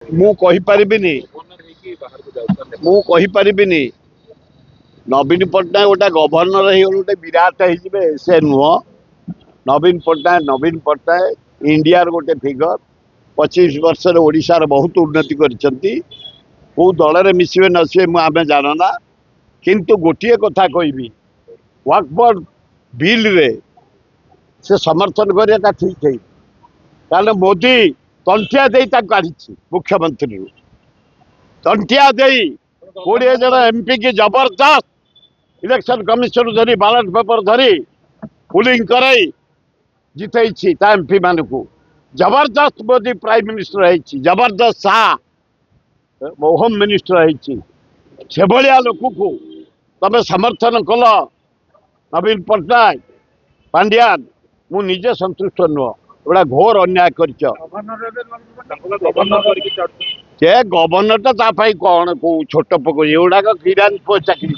ମୁଁ କହିପାରିବିନି ମୁଁ କହିପାରିବିନି ନବୀନ ପଟ୍ଟନାयକ ଗୋଟେ ଗଭର୍ଣ୍ଣର ହେଇଗଲେ ଗୋଟେ ବିରାଟ ହେଇଯିବେ ସେ ନୁହଁ। ନବୀନ ପଟ୍ଟନାୟକ इंडिया गोटे फिगर 25 वर्ष ओडिशार बहुत उन्नति करछंती। को दल रे मिसिबे नसिबे आमे जानना किंतु गोटे कथा कहबी वक्फ बिल रे से समर्थन करता ठीक है कारण मोदी तंटिया दे काढ़ी मुख्यमंत्री तंटिया दे 20 जन एमपी की जबरदस्त इलेक्शन कमिशन धरी बैलेट पेपर धरी पुलिंग कराई जितई एमपी मान को जबरदस्त मोदी प्राइम मिनिस्टर है जबरदस्त शाह होम मिनिस्टर है लोक को तमें समर्थन कल नवीन पट्टनायक पांड्यान मु निजे संतुष्ट नुह गोटा घोर अन्याय कर गवर्नर कौन कौ छोट पक एगुड़ाक किरानी पुआ चाकरी